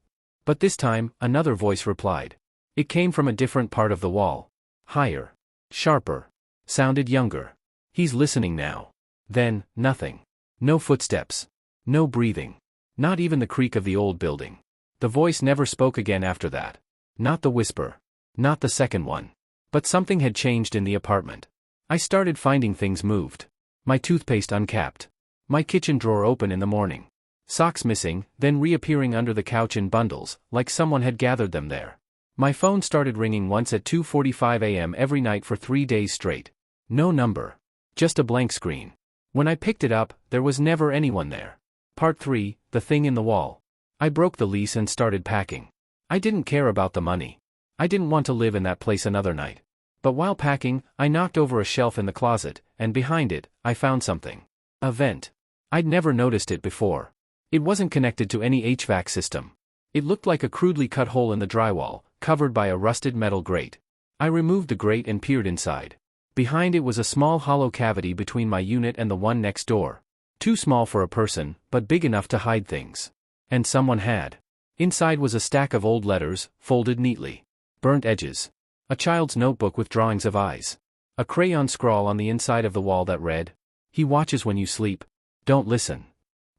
But this time, another voice replied. It came from a different part of the wall. Higher. Sharper. Sounded younger. He's listening now. Then, nothing. No footsteps. No breathing. Not even the creak of the old building. The voice never spoke again after that. Not the whisper. Not the second one. But something had changed in the apartment. I started finding things moved. My toothpaste uncapped. My kitchen drawer open in the morning. Socks missing, then reappearing under the couch in bundles, like someone had gathered them there. My phone started ringing once at 2:45 a.m. every night for 3 days straight. No number. Just a blank screen. When I picked it up, there was never anyone there. Part 3, The Thing in the Wall. I broke the lease and started packing. I didn't care about the money. I didn't want to live in that place another night. But while packing, I knocked over a shelf in the closet, and behind it, I found something. A vent. I'd never noticed it before. It wasn't connected to any HVAC system. It looked like a crudely cut hole in the drywall, covered by a rusted metal grate. I removed the grate and peered inside. Behind it was a small hollow cavity between my unit and the one next door. Too small for a person, but big enough to hide things. And someone had. Inside was a stack of old letters, folded neatly. Burnt edges. A child's notebook with drawings of eyes. A crayon scrawl on the inside of the wall that read, "He watches when you sleep. Don't listen."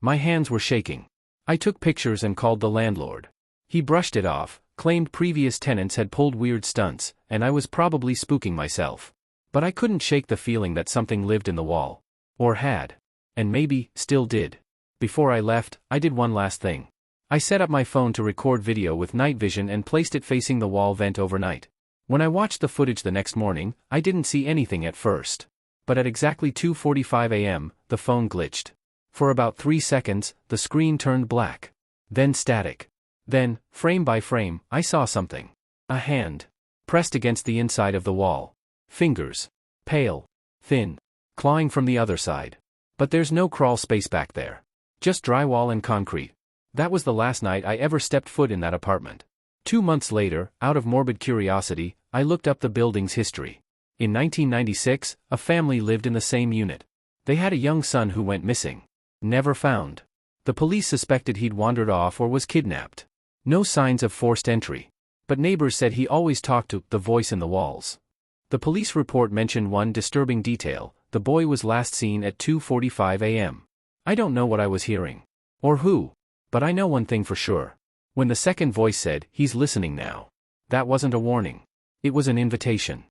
My hands were shaking. I took pictures and called the landlord. He brushed it off, claimed previous tenants had pulled weird stunts, and I was probably spooking myself. But I couldn't shake the feeling that something lived in the wall. Or had. And maybe, still did. Before I left, I did one last thing. I set up my phone to record video with night vision and placed it facing the wall vent overnight. When I watched the footage the next morning, I didn't see anything at first. But at exactly 2:45 a.m., the phone glitched. For about 3 seconds, the screen turned black. Then static. Then, frame by frame, I saw something. A hand. Pressed against the inside of the wall. Fingers. Pale. Thin. Clawing from the other side. But there's no crawl space back there. Just drywall and concrete. That was the last night I ever stepped foot in that apartment. 2 months later, out of morbid curiosity, I looked up the building's history. In 1996, a family lived in the same unit. They had a young son who went missing. Never found. The police suspected he'd wandered off or was kidnapped. No signs of forced entry. But neighbors said he always talked to the voice in the walls. The police report mentioned one disturbing detail: the boy was last seen at 2:45 a.m. I don't know what I was hearing. Or who. But I know one thing for sure. When the second voice said, "He's listening now," that wasn't a warning. It was an invitation.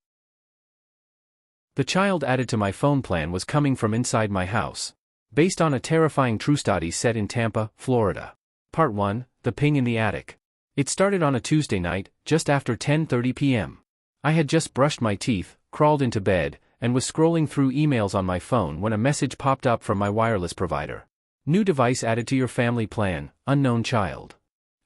The child added to my phone plan was coming from inside my house. Based on a terrifying true story set in Tampa, Florida. Part 1, The Ping in the Attic. It started on a Tuesday night, just after 10:30 p.m. I had just brushed my teeth, crawled into bed, and was scrolling through emails on my phone when a message popped up from my wireless provider. New device added to your family plan, unknown child.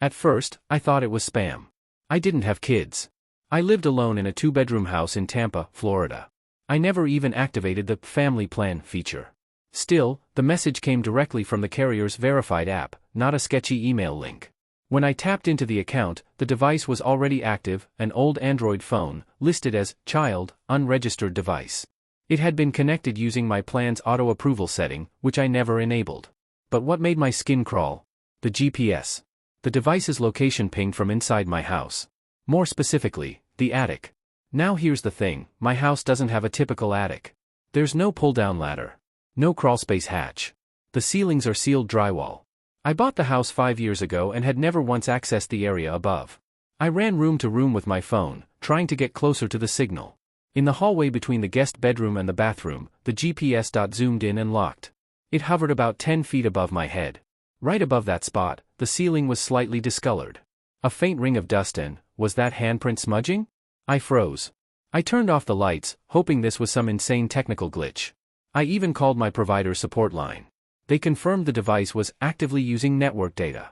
At first, I thought it was spam. I didn't have kids. I lived alone in a 2-bedroom house in Tampa, Florida. I never even activated the family plan feature. Still, the message came directly from the carrier's verified app, not a sketchy email link. When I tapped into the account, the device was already active, an old Android phone, listed as child, unregistered device. It had been connected using my plan's auto-approval setting, which I never enabled. But what made my skin crawl? The GPS. The device's location pinged from inside my house. More specifically, the attic. Now here's the thing, my house doesn't have a typical attic. There's no pull-down ladder. No crawlspace hatch. The ceilings are sealed drywall. I bought the house 5 years ago and had never once accessed the area above. I ran room to room with my phone, trying to get closer to the signal. In the hallway between the guest bedroom and the bathroom, the GPS dot zoomed in and locked. It hovered about 10 feet above my head. Right above that spot, the ceiling was slightly discolored. A faint ring of dust and, was that handprint smudging? I froze. I turned off the lights, hoping this was some insane technical glitch. I even called my provider's support line. They confirmed the device was actively using network data.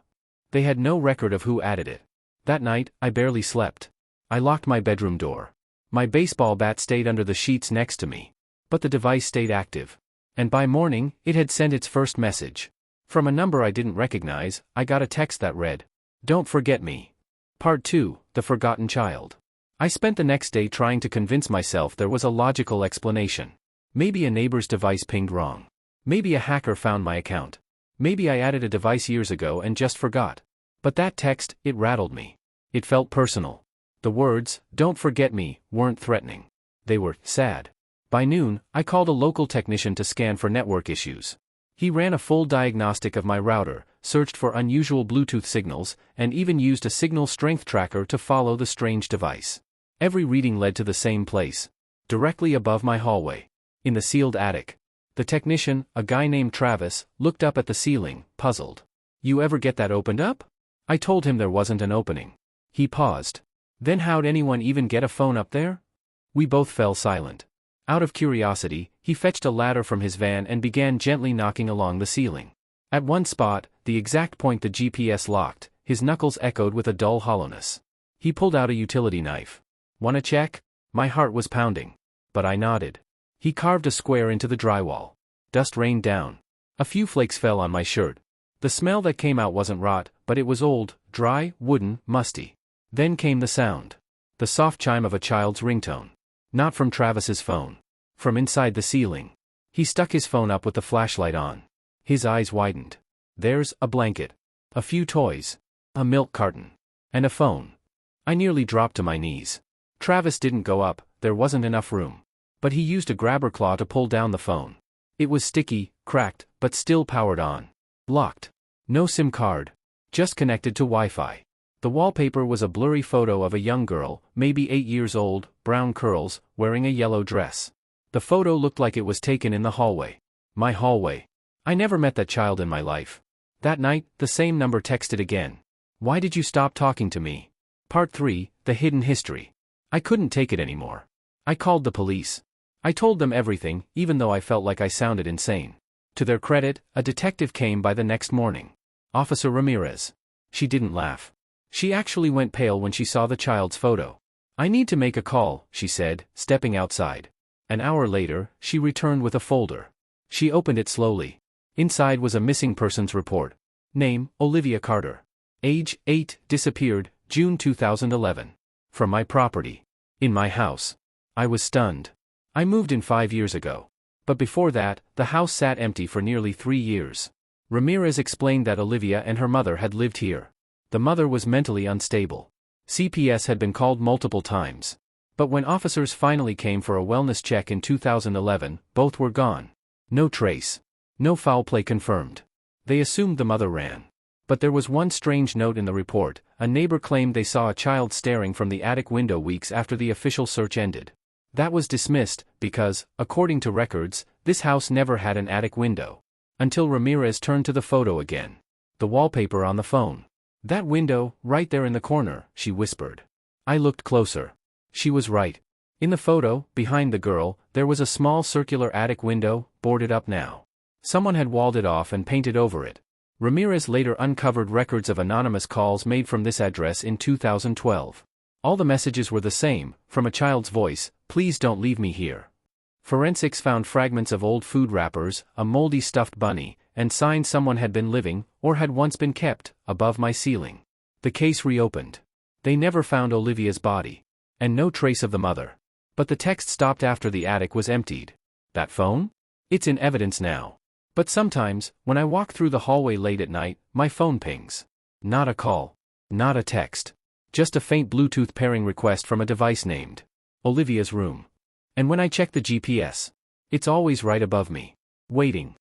They had no record of who added it. That night, I barely slept. I locked my bedroom door. My baseball bat stayed under the sheets next to me. But the device stayed active. And by morning, it had sent its first message. From a number I didn't recognize, I got a text that read, "Don't forget me." Part 2, The Forgotten Child. I spent the next day trying to convince myself there was a logical explanation. Maybe a neighbor's device pinged wrong. Maybe a hacker found my account. Maybe I added a device years ago and just forgot. But that text, it rattled me. It felt personal. The words, "Don't forget me," weren't threatening. They were sad. By noon, I called a local technician to scan for network issues. He ran a full diagnostic of my router, searched for unusual Bluetooth signals, and even used a signal strength tracker to follow the strange device. Every reading led to the same place. Directly above my hallway. In the sealed attic. The technician, a guy named Travis, looked up at the ceiling, puzzled. You ever get that opened up? I told him there wasn't an opening. He paused. Then how'd anyone even get a phone up there? We both fell silent. Out of curiosity, he fetched a ladder from his van and began gently knocking along the ceiling. At one spot, the exact point the GPS locked, his knuckles echoed with a dull hollowness. He pulled out a utility knife. "Wanna check?" My heart was pounding. But I nodded. He carved a square into the drywall. Dust rained down. A few flakes fell on my shirt. The smell that came out wasn't rot, but it was old, dry, wooden, musty. Then came the sound. The soft chime of a child's ringtone. Not from Travis's phone. From inside the ceiling. He stuck his phone up with the flashlight on. His eyes widened. There's a blanket. A few toys. A milk carton. And a phone. I nearly dropped to my knees. Travis didn't go up, there wasn't enough room. But he used a grabber claw to pull down the phone. It was sticky, cracked, but still powered on. Locked. No SIM card. Just connected to Wi-Fi. The wallpaper was a blurry photo of a young girl, maybe 8 years old, brown curls, wearing a yellow dress. The photo looked like it was taken in the hallway. My hallway. I never met that child in my life. That night, the same number texted again. "Why did you stop talking to me?" Part 3, The Hidden History. I couldn't take it anymore. I called the police. I told them everything, even though I felt like I sounded insane. To their credit, a detective came by the next morning. Officer Ramirez. She didn't laugh. She actually went pale when she saw the child's photo. "I need to make a call," she said, stepping outside. An hour later, she returned with a folder. She opened it slowly. Inside was a missing persons report. Name, Olivia Carter. Age, 8, disappeared, June 2011. From my property. In my house. I was stunned. I moved in 5 years ago. But before that, the house sat empty for nearly 3 years. Ramirez explained that Olivia and her mother had lived here. The mother was mentally unstable. CPS had been called multiple times. But when officers finally came for a wellness check in 2011, both were gone. No trace. No foul play confirmed. They assumed the mother ran. But there was one strange note in the report. A neighbor claimed they saw a child staring from the attic window weeks after the official search ended. That was dismissed, because, according to records, this house never had an attic window. Until Ramirez turned to the photo again. The wallpaper on the phone. "That window, right there in the corner," she whispered. I looked closer. She was right. In the photo, behind the girl, there was a small circular attic window, boarded up now. Someone had walled it off and painted over it. Ramirez later uncovered records of anonymous calls made from this address in 2012. All the messages were the same, from a child's voice: "Please don't leave me here." Forensics found fragments of old food wrappers, a moldy stuffed bunny, and signs someone had been living, or had once been kept, above my ceiling. The case reopened. They never found Olivia's body. And no trace of the mother. But the text stopped after the attic was emptied. That phone? It's in evidence now. But sometimes, when I walk through the hallway late at night, my phone pings. Not a call. Not a text. Just a faint Bluetooth pairing request from a device named Olivia's room. And when I check the GPS, it's always right above me. Waiting.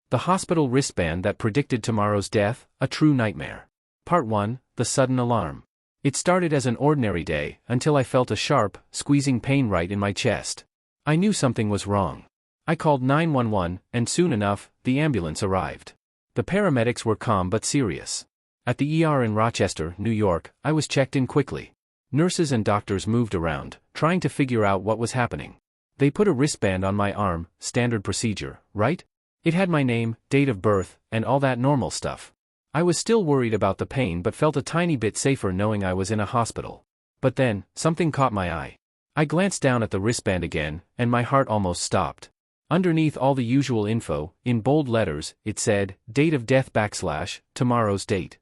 The hospital wristband that predicted tomorrow's death, a true nightmare. Part 1, The Sudden Alarm. It started as an ordinary day, until I felt a sharp, squeezing pain right in my chest. I knew something was wrong. I called 911, and soon enough, the ambulance arrived. The paramedics were calm but serious. At the ER in Rochester, New York, I was checked in quickly. Nurses and doctors moved around, trying to figure out what was happening. They put a wristband on my arm, standard procedure, right? It had my name, date of birth, and all that normal stuff. I was still worried about the pain but felt a tiny bit safer knowing I was in a hospital. But then, something caught my eye. I glanced down at the wristband again, and my heart almost stopped. Underneath all the usual info, in bold letters, it said, "Date of death / tomorrow's date."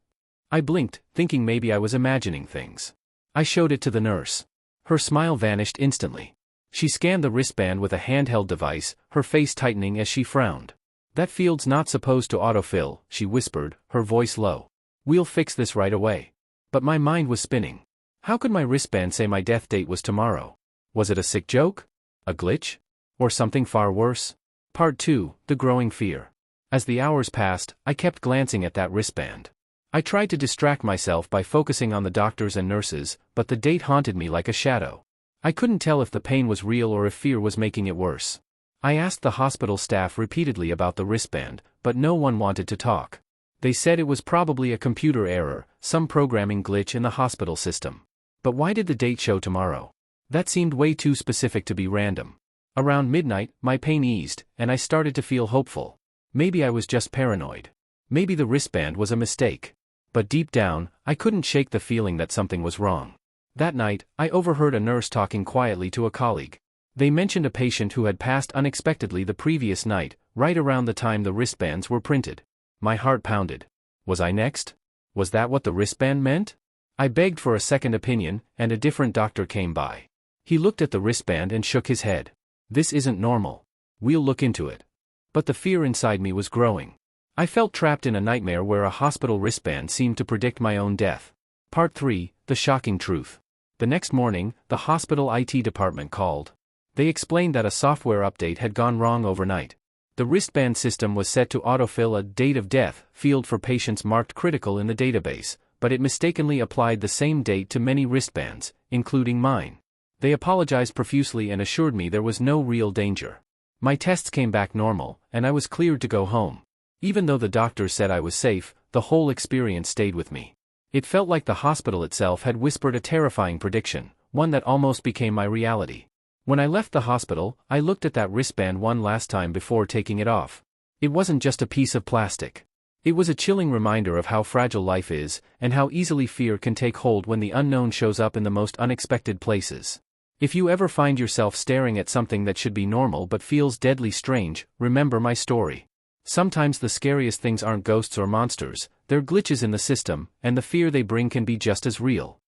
I blinked, thinking maybe I was imagining things. I showed it to the nurse. Her smile vanished instantly. She scanned the wristband with a handheld device, her face tightening as she frowned. "That field's not supposed to autofill," she whispered, her voice low. "We'll fix this right away." But my mind was spinning. How could my wristband say my death date was tomorrow? Was it a sick joke? A glitch? Or something far worse? Part 2, The Growing Fear. As the hours passed, I kept glancing at that wristband. I tried to distract myself by focusing on the doctors and nurses, but the date haunted me like a shadow. I couldn't tell if the pain was real or if fear was making it worse. I asked the hospital staff repeatedly about the wristband, but no one wanted to talk. They said it was probably a computer error, some programming glitch in the hospital system. But why did the date show tomorrow? That seemed way too specific to be random. Around midnight, my pain eased, and I started to feel hopeful. Maybe I was just paranoid. Maybe the wristband was a mistake. But deep down, I couldn't shake the feeling that something was wrong. That night, I overheard a nurse talking quietly to a colleague. They mentioned a patient who had passed unexpectedly the previous night, right around the time the wristbands were printed. My heart pounded. Was I next? Was that what the wristband meant? I begged for a second opinion, and a different doctor came by. He looked at the wristband and shook his head. This isn't normal. We'll look into it. But the fear inside me was growing. I felt trapped in a nightmare where a hospital wristband seemed to predict my own death. Part 3, The Shocking Truth. The next morning, the hospital IT department called. They explained that a software update had gone wrong overnight. The wristband system was set to autofill a date of death field for patients marked critical in the database, but it mistakenly applied the same date to many wristbands, including mine. They apologized profusely and assured me there was no real danger. My tests came back normal, and I was cleared to go home. Even though the doctors said I was safe, the whole experience stayed with me. It felt like the hospital itself had whispered a terrifying prediction, one that almost became my reality. When I left the hospital, I looked at that wristband one last time before taking it off. It wasn't just a piece of plastic. It was a chilling reminder of how fragile life is, and how easily fear can take hold when the unknown shows up in the most unexpected places. If you ever find yourself staring at something that should be normal but feels deadly strange, remember my story. Sometimes the scariest things aren't ghosts or monsters, they're glitches in the system, and the fear they bring can be just as real.